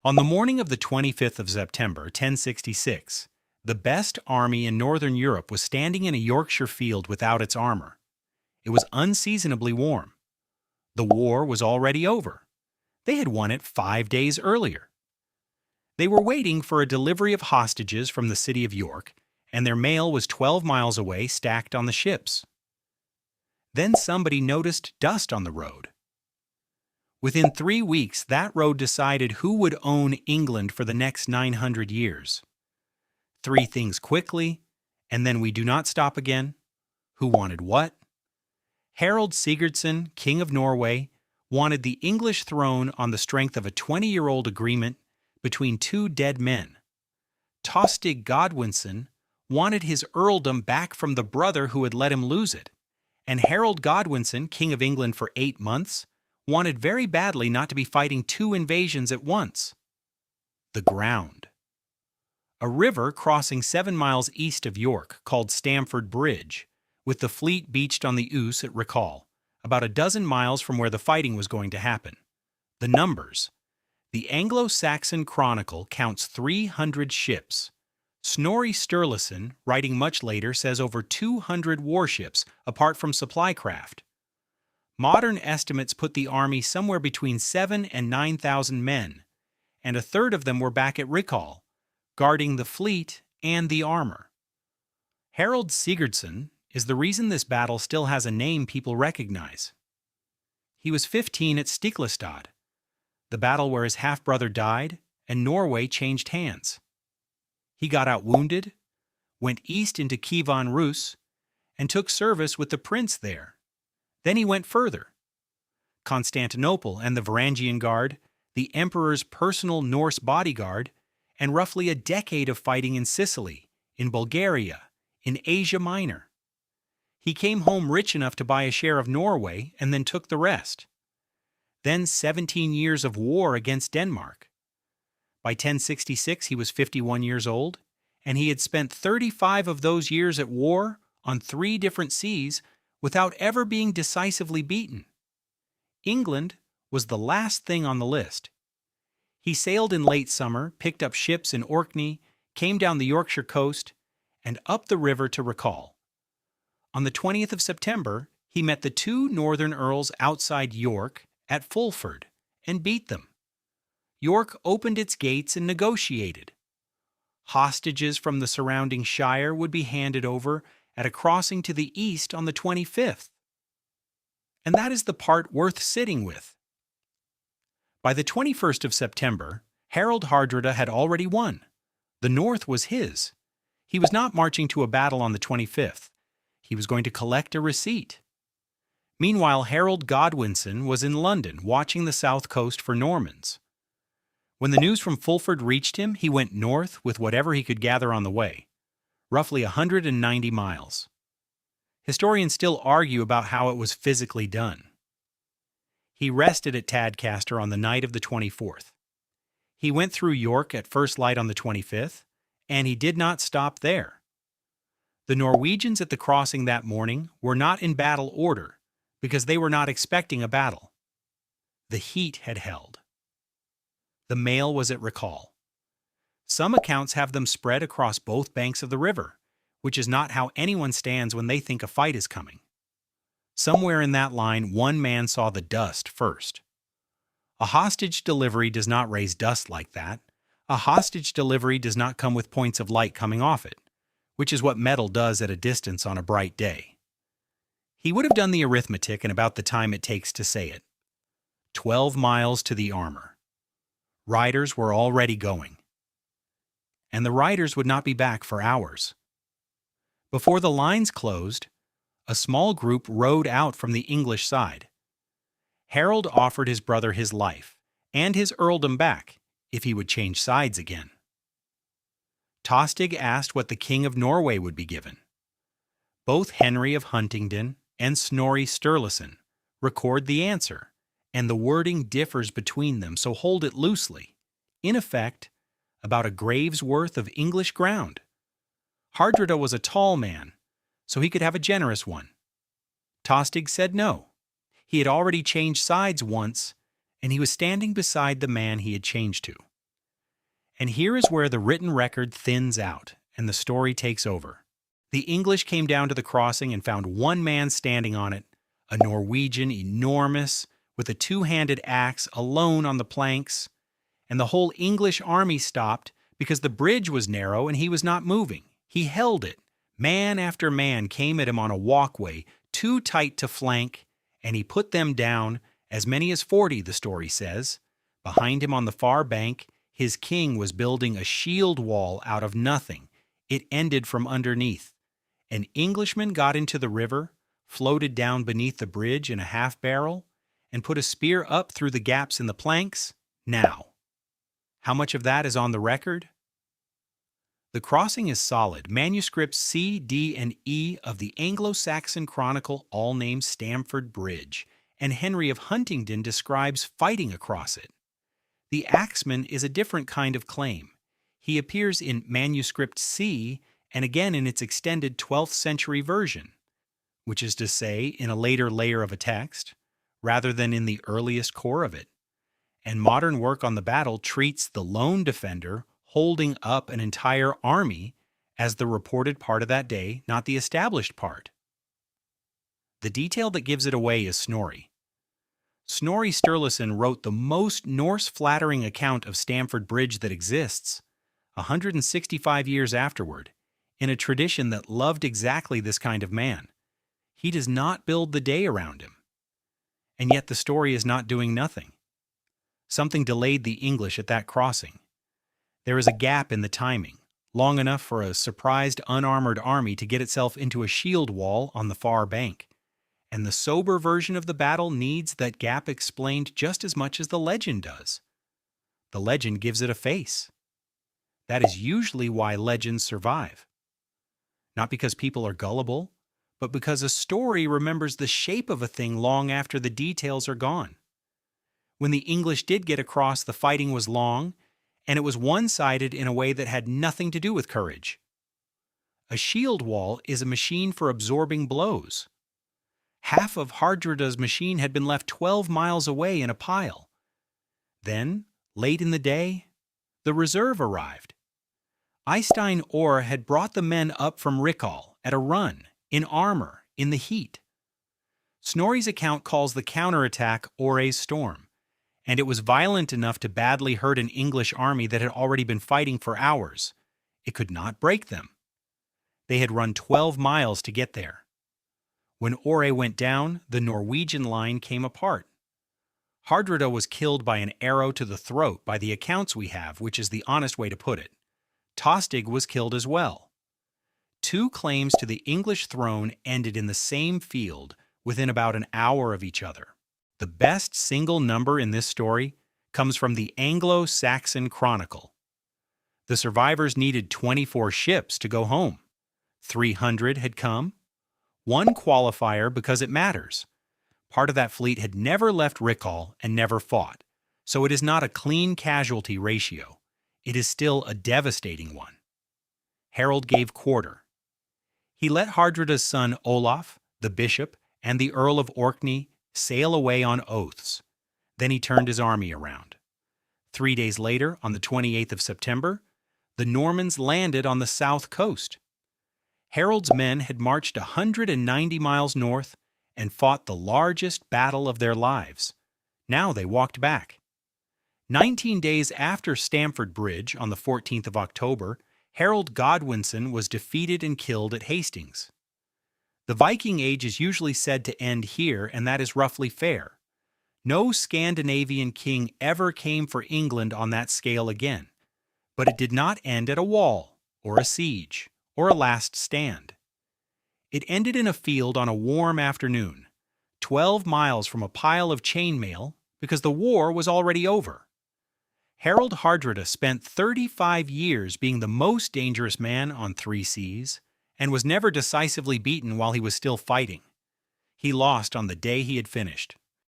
On the morning of the 25th of September, 1066, the best army in northern Europe was standing in a Yorkshire field without its armor. It was unseasonably warm. The war was already over. They had won it 5 days earlier. They were waiting for a delivery of hostages from the city of York, and their mail was 12 miles away, stacked on the ships. Then somebody noticed dust on the road. Within 3 weeks, that road decided who would own England for the next 900 years. 3 things quickly, and then we do not stop again. Who wanted what? Harald Sigurdsson, King of Norway, wanted the English throne on the strength of a 20-year-old agreement between 2 dead men. Tostig Godwinson wanted his earldom back from the brother who had let him lose it, and Harald Godwinson, King of England for 8 months, wanted very badly not to be fighting 2 invasions at once. The ground. A river crossing 7 miles east of York called Stamford Bridge, with the fleet beached on the Ouse at Recall, about a dozen miles from where the fighting was going to happen. The numbers. The Anglo-Saxon Chronicle counts 300 ships. Snorri Sturluson, writing much later, says over 200 warships, apart from supply craft. Modern estimates put the army somewhere between 7,000 and 9,000 men, and a third of them were back at Recall, guarding the fleet and the armor. Harald Sigurdsson is the reason this battle still has a name people recognize. He was 15 at Stiklestad, the battle where his half-brother died and Norway changed hands. He got out wounded, went east into Kievan Rus, and took service with the prince there. Then he went further. Constantinople and the Varangian Guard, the emperor's personal Norse bodyguard, and roughly a decade of fighting in Sicily, in Bulgaria, in Asia Minor. He came home rich enough to buy a share of Norway and then took the rest. Then 17 years of war against Denmark. By 1066 he was 51 years old, and he had spent 35 of those years at war on 3 different seas without ever being decisively beaten. England was the last thing on the list. He sailed in late summer, picked up ships in Orkney, came down the Yorkshire coast, and up the river to Recall. On the 20th of September, he met the 2 northern earls outside York at Fulford and beat them. York opened its gates and negotiated. Hostages from the surrounding shire would be handed over at a crossing to the east on the 25th. And that is the part worth sitting with. By the 21st of September, Harald Hardrada had already won. The north was his. He was not marching to a battle on the 25th. He was going to collect a receipt. Meanwhile, Harald Godwinson was in London watching the south coast for Normans. When the news from Fulford reached him, he went north with whatever he could gather on the way, roughly 190 miles. Historians still argue about how it was physically done. He rested at Tadcaster on the night of the 24th. He went through York at first light on the 25th, and he did not stop there. The Norwegians at the crossing that morning were not in battle order because they were not expecting a battle. The heat had held. The mail was at Recall. Some accounts have them spread across both banks of the river, which is not how anyone stands when they think a fight is coming. Somewhere in that line, one man saw the dust first. A hostage delivery does not raise dust like that. A hostage delivery does not come with points of light coming off it, which is what metal does at a distance on a bright day. He would have done the arithmetic in about the time it takes to say it. 12 miles to the armor. Riders were already going. And the riders would not be back for hours. Before the lines closed, a small group rode out from the English side. Harald offered his brother his life and his earldom back if he would change sides again. Tostig asked what the King of Norway would be given. Both Henry of Huntingdon and Snorri Sturluson record the answer, and the wording differs between them, so hold it loosely. In effect, about a grave's worth of English ground. Hardrada was a tall man, so he could have a generous one. Tostig said no. He had already changed sides once, and he was standing beside the man he had changed to. And here is where the written record thins out and the story takes over. The English came down to the crossing and found one man standing on it, a Norwegian, enormous, with a two-handed axe alone on the planks, and the whole English army stopped because the bridge was narrow and he was not moving. He held it. Man after man came at him on a walkway, too tight to flank, and he put them down, as many as 40, the story says. Behind him on the far bank, his king was building a shield wall out of nothing. It ended from underneath. An Englishman got into the river, floated down beneath the bridge in a half-barrel, and put a spear up through the gaps in the planks. Now, how much of that is on the record? The crossing is solid. Manuscripts C, D, and E of the Anglo-Saxon Chronicle all name Stamford Bridge, and Henry of Huntingdon describes fighting across it. The axeman is a different kind of claim. He appears in Manuscript C and again in its extended 12th century version, which is to say in a later layer of a text, rather than in the earliest core of it. And modern work on the battle treats the lone defender holding up an entire army as the reported part of that day, not the established part. The detail that gives it away is Snorri. Snorri Sturluson wrote the most Norse-flattering account of Stamford Bridge that exists, 165 years afterward, in a tradition that loved exactly this kind of man. He does not build the day around him. And yet the story is not doing nothing. Something delayed the English at that crossing. There is a gap in the timing, long enough for a surprised, unarmored army to get itself into a shield wall on the far bank. And the sober version of the battle needs that gap explained just as much as the legend does. The legend gives it a face. That is usually why legends survive. Not because people are gullible, but because a story remembers the shape of a thing long after the details are gone. When the English did get across, the fighting was long, and it was one-sided in a way that had nothing to do with courage. A shield wall is a machine for absorbing blows. Half of Hardrada's machine had been left 12 miles away in a pile. Then, late in the day, the reserve arrived. Eystein Orr had brought the men up from Rickall at a run, in armor, in the heat. Snorri's account calls the counterattack Orre's Storm, and it was violent enough to badly hurt an English army that had already been fighting for hours. It could not break them. They had run 12 miles to get there. When Orre went down, the Norwegian line came apart. Hardrada was killed by an arrow to the throat by the accounts we have, which is the honest way to put it. Tostig was killed as well. Two claims to the English throne ended in the same field within about an hour of each other. The best single number in this story comes from the Anglo-Saxon Chronicle. The survivors needed 24 ships to go home. 300 had come. One qualifier because it matters. Part of that fleet had never left Rickall and never fought, so it is not a clean casualty ratio. It is still a devastating one. Harald gave quarter. He let Hardrada's son Olaf, the bishop, and the Earl of Orkney sail away on oaths. Then he turned his army around. 3 days later, on the 28th of September, the Normans landed on the south coast. Harald's men had marched 190 miles north and fought the largest battle of their lives. Now they walked back. 19 days after Stamford Bridge, on the 14th of October, Harald Godwinson was defeated and killed at Hastings. The Viking Age is usually said to end here, and that is roughly fair. No Scandinavian king ever came for England on that scale again, but it did not end at a wall, or a siege, or a last stand. It ended in a field on a warm afternoon, 12 miles from a pile of chainmail, because the war was already over. Harald Hardrada spent 35 years being the most dangerous man on 3 seas, and was never decisively beaten while he was still fighting. He lost on the day he had finished.